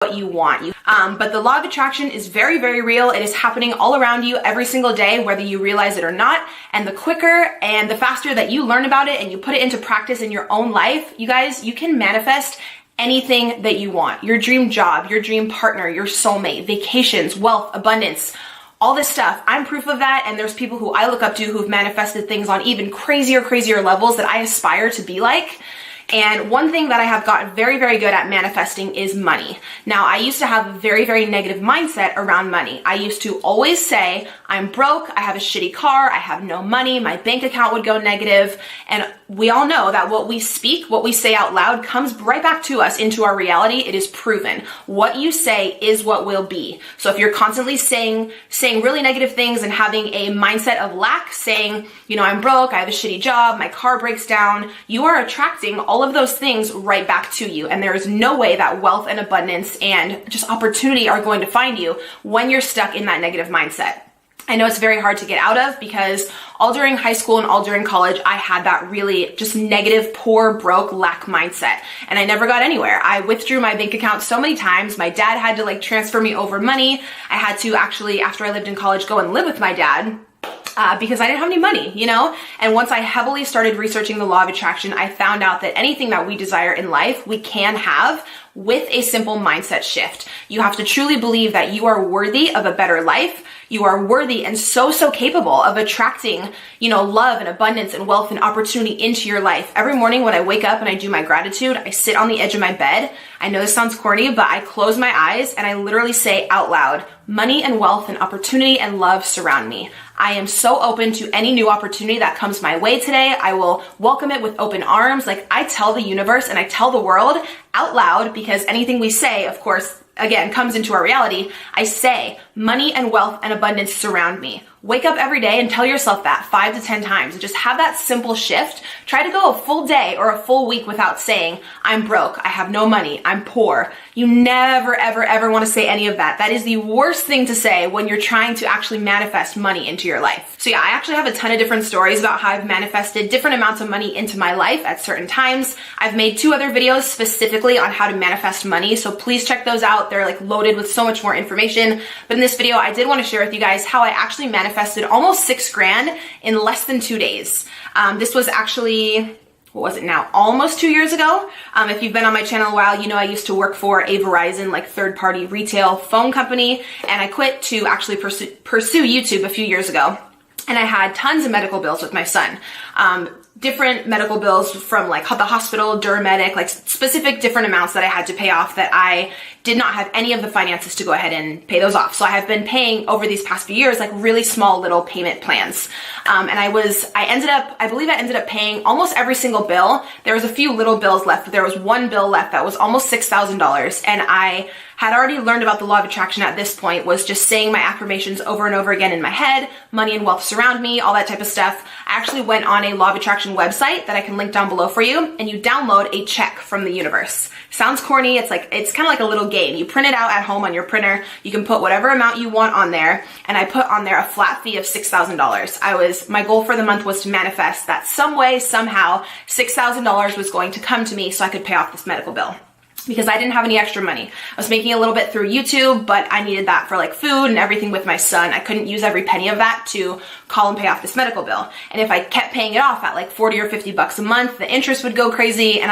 what you want. But the law of attraction is very, very real. It is happening all around you every single day, whether you realize it or not. And the quicker and the faster that you learn about it and you put it into practice in your own life, you guys, you can manifest anything that you want. Your dream job, your dream partner, your soulmate, vacations, wealth, abundance, all this stuff. I'm proof of that. And there's people who I look up to who've manifested things on even crazier levels that I aspire to be like. And one thing that I have gotten very, very good at manifesting is money. Now, I used to have a very, very negative mindset around money. I used to always say, I'm broke, I have a shitty car, I have no money, my bank account would go negative. And we all know that what we speak, what we say out loud comes right back to us into our reality. It is proven. What you say is what will be. So if you're constantly saying really negative things and having a mindset of lack, saying, you know, I'm broke, I have a shitty job, my car breaks down, you are attracting all of those things right back to you. And there is no way that wealth and abundance and just opportunity are going to find you when you're stuck in that negative mindset. I know it's very hard to get out of because all during high school and all during college, I had that really just negative, poor, broke, lack mindset. And I never got anywhere. I withdrew my bank account so many times. My dad had to like transfer me over money. I had to actually, after I lived in college, go and live with my dad. Because I didn't have any money, you know? And once I heavily started researching the law of attraction, I found out that anything that we desire in life, we can have with a simple mindset shift. You have to truly believe that you are worthy of a better life. You are worthy and so capable of attracting, you know, love and abundance and wealth and opportunity into your life. Every morning when I wake up and I do my gratitude, I sit on the edge of my bed. I know this sounds corny, but I close my eyes and I literally say out loud, money and wealth and opportunity and love surround me. I am so open to any new opportunity that comes my way today. I will welcome it with open arms. Like I tell the universe and I tell the world out loud, because anything we say, of course, again, comes into our reality. I say, money and wealth and abundance surround me. Wake up every day and tell yourself that 5 to 10 times. Just have that simple shift. Try to go a full day or a full week without saying, I'm broke, I have no money, I'm poor. You never, ever want to say any of that. That is the worst thing to say when you're trying to actually manifest money into your life. So yeah, I actually have a ton of different stories about how I've manifested different amounts of money into my life at certain times. I've made 2 other videos specifically on how to manifest money, so please check those out. They're like loaded with so much more information. But in this video, I did want to share with you guys how I actually manifested almost $6,000 in less than 2 days. This was actually, what was it now? Almost 2 years ago. If you've been on my channel a while, you know I used to work for a Verizon like third-party retail phone company, and I quit to actually pursue YouTube a few years ago. And I had tons of medical bills with my son. Different medical bills from like the hospital, Duromedic, like specific different amounts that I had to pay off that I did not have any of the finances to go ahead and pay those off. So I have been paying over these past few years like really small little payment plans. And I believe I ended up paying almost every single bill. There was a few little bills left, but there was one bill left that was almost $6,000. And I had already learned about the law of attraction at this point, was just saying my affirmations over and over again in my head, money and wealth surround me, all that type of stuff. I actually went on a law of attraction website that I can link down below for you, and you download a check from the universe. Sounds corny. It's kind of like a little game. You print it out at home on your printer. You can put whatever amount you want on there, and I put on there a flat fee of $6,000. My goal for the month was to manifest that some way, somehow, $6,000 was going to come to me so I could pay off this medical bill, because I didn't have any extra money. I was making a little bit through YouTube, but I needed that for like food and everything with my son. I couldn't use every penny of that to call and pay off this medical bill. And if I kept paying it off at like 40 or 50 bucks a month, the interest would go crazy. And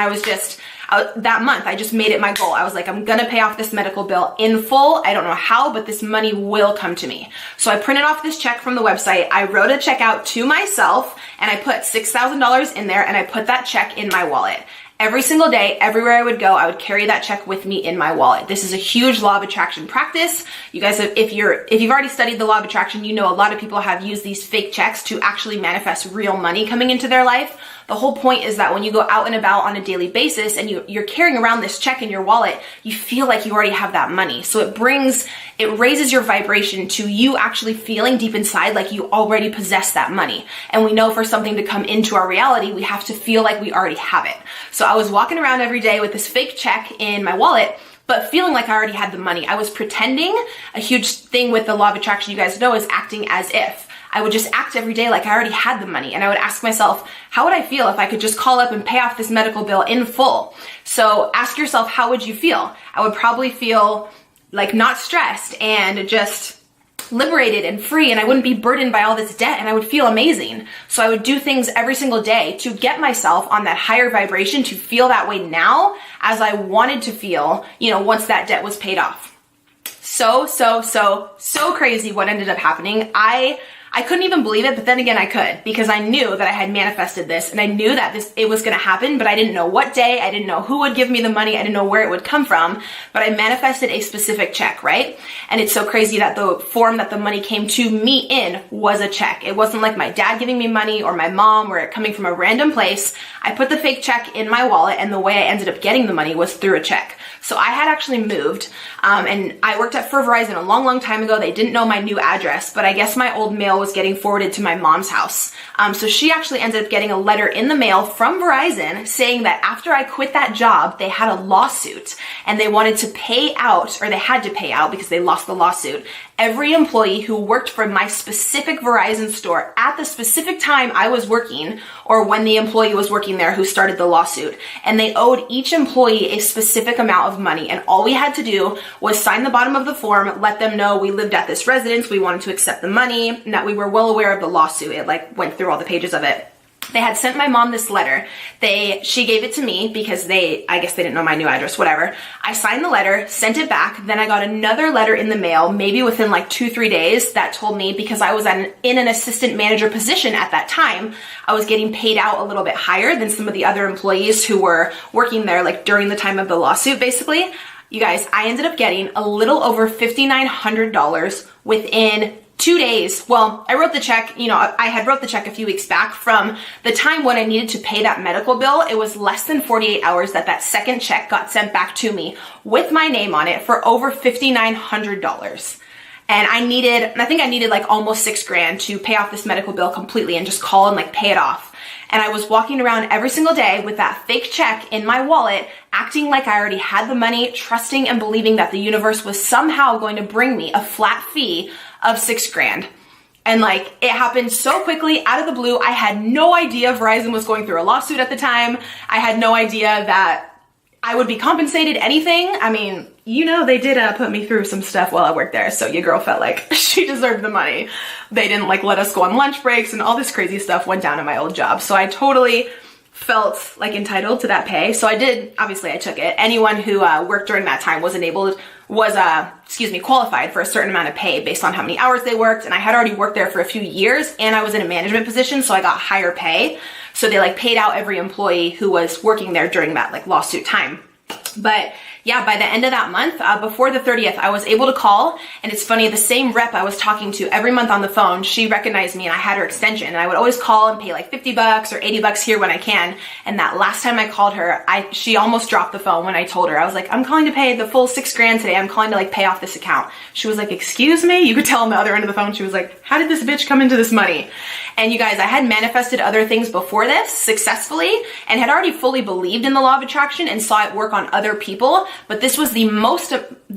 that month, I just made it my goal. I was like, I'm gonna pay off this medical bill in full. I don't know how, but this money will come to me. So I printed off this check from the website. I wrote a check out to myself, and I put $6,000 in there, and I put that check in my wallet. Every single day, everywhere I would go, I would carry that check with me in my wallet. This is a huge law of attraction practice. You guys, if you've already studied the law of attraction, you know a lot of people have used these fake checks to actually manifest real money coming into their life. The whole point is that when you go out and about on a daily basis and you're carrying around this check in your wallet, you feel like you already have that money. So it raises your vibration to you actually feeling deep inside like you already possess that money. And we know for something to come into our reality, we have to feel like we already have it. So I was walking around every day with this fake check in my wallet, but feeling like I already had the money. I was pretending. A huge thing with the law of attraction, you guys know, is acting as if. I would just act every day like I already had the money. And I would ask myself, how would I feel if I could just call up and pay off this medical bill in full? So ask yourself, how would you feel? I would probably feel like not stressed and just liberated and free, and I wouldn't be burdened by all this debt, and I would feel amazing. So I would do things every single day to get myself on that higher vibration, to feel that way now as I wanted to feel, once that debt was paid off. So crazy what ended up happening. I couldn't even believe it, but then again I could, because I knew that I had manifested this, and I knew that it was going to happen, but I didn't know what day, I didn't know who would give me the money, I didn't know where it would come from, but I manifested a specific check, right? And it's so crazy that the form that the money came to me in was a check. It wasn't like my dad giving me money or my mom or it coming from a random place. I put the fake check in my wallet, and the way I ended up getting the money was through a check. So I had actually moved, and I worked for Verizon a long time ago. They didn't know my new address, but I guess my old mail was getting forwarded to my mom's house. So she actually ended up getting a letter in the mail from Verizon saying that after I quit that job, they had a lawsuit, and they wanted to pay out, or they had to pay out because they lost the lawsuit, every employee who worked for my specific Verizon store at the specific time I was working, or when the employee was working there who started the lawsuit. And they owed each employee a specific amount of money. And all we had to do was sign the bottom of the form, let them know we lived at this residence, we wanted to accept the money, and that we were well aware of the lawsuit. It went through all the pages of it. They had sent my mom this letter. She gave it to me because I guess they didn't know my new address, whatever. I signed the letter, sent it back. Then I got another letter in the mail, maybe within 2-3 days, that told me, because I was in an assistant manager position at that time, I was getting paid out a little bit higher than some of the other employees who were working there, during the time of the lawsuit, basically. You guys, I ended up getting a little over $5,900 within 2 days. Well, I wrote the check, I had wrote the check a few weeks back. From the time when I needed to pay that medical bill, it was less than 48 hours that second check got sent back to me with my name on it for over $5,900. And I think I needed almost $6,000 to pay off this medical bill completely and just call and pay it off. And I was walking around every single day with that fake check in my wallet, acting like I already had the money, trusting and believing that the universe was somehow going to bring me a flat fee of $6,000. And it happened so quickly, out of the blue. I had no idea Verizon was going through a lawsuit at the time. I had no idea that I would be compensated anything. I mean, they did put me through some stuff while I worked there, so your girl felt like she deserved the money. They didn't let us go on lunch breaks, and all this crazy stuff went down in my old job. So I totally felt entitled to that pay. So I did, obviously I took it. Anyone who worked during that time qualified for a certain amount of pay based on how many hours they worked. And I had already worked there for a few years, and I was in a management position, so I got higher pay. So they paid out every employee who was working there during that lawsuit time. But yeah, by the end of that month, before the 30th, I was able to call. And it's funny, the same rep I was talking to every month on the phone, she recognized me, and I had her extension. And I would always call and pay $50 or $80 here when I can. And that last time I called her, she almost dropped the phone when I told her. I was like, I'm calling to pay the full $6,000 today. I'm calling to pay off this account. She was like, excuse me? You could tell on the other end of the phone, she was like, how did this bitch come into this money? And you guys, I had manifested other things before this successfully and had already fully believed in the law of attraction and saw it work on other people. But this was the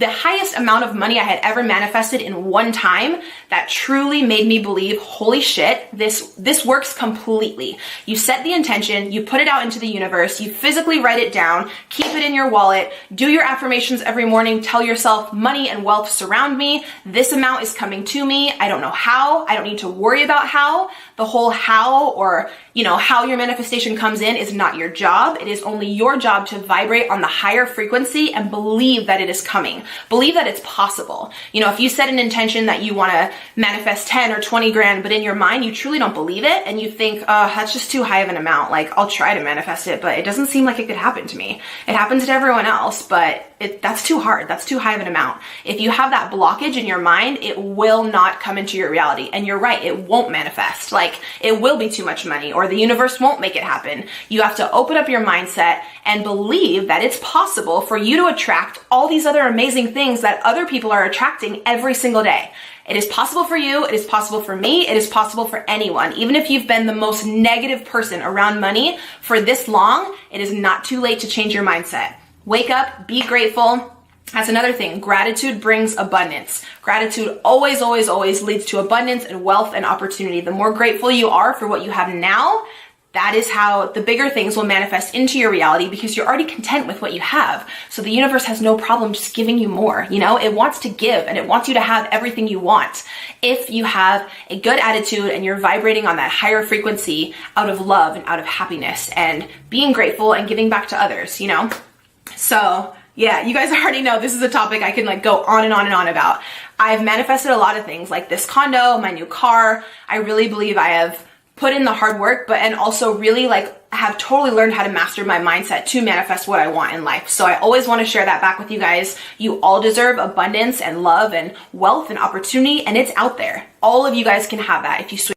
highest amount of money I had ever manifested in one time that truly made me believe, holy shit, this works completely. You set the intention, you put it out into the universe, you physically write it down, keep it in your wallet, do your affirmations every morning, tell yourself money and wealth surround me, this amount is coming to me, I don't know how, I don't need to worry about how. The whole how, or how your manifestation comes in, is not your job. It is only your job to vibrate on the higher frequency and believe that it is coming. Believe that it's possible. If you set an intention that you want to manifest 10 or 20 grand, but in your mind you truly don't believe it, and you think, that's just too high of an amount. I'll try to manifest it, but it doesn't seem like it could happen to me. It happens to everyone else, but that's too hard. That's too high of an amount. If you have that blockage in your mind, it will not come into your reality. And you're right, it won't manifest. It will be too much money, or the universe won't make it happen. You have to open up your mindset and believe that it's possible for you to attract all these other amazing things that other people are attracting every single day. It is possible for you. It is possible for me. It is possible for anyone. Even if you've been the most negative person around money for this long, it is not too late to change your mindset. Wake up, be grateful, That's another thing. Gratitude brings abundance. Gratitude always, always, always leads to abundance and wealth and opportunity. The more grateful you are for what you have now, that is how the bigger things will manifest into your reality, because you're already content with what you have. So the universe has no problem just giving you more. You know, it wants to give, and it wants you to have everything you want. If you have a good attitude and you're vibrating on that higher frequency out of love and out of happiness and being grateful and giving back to others, you know? So yeah, you guys already know this is a topic I can like go on and on and on about. I've manifested a lot of things like this condo, my new car. I really believe I have put in the hard work, and also really like have totally learned how to master my mindset to manifest what I want in life. So I always want to share that back with you guys. You all deserve abundance and love and wealth and opportunity, and it's out there. All of you guys can have that if you switch.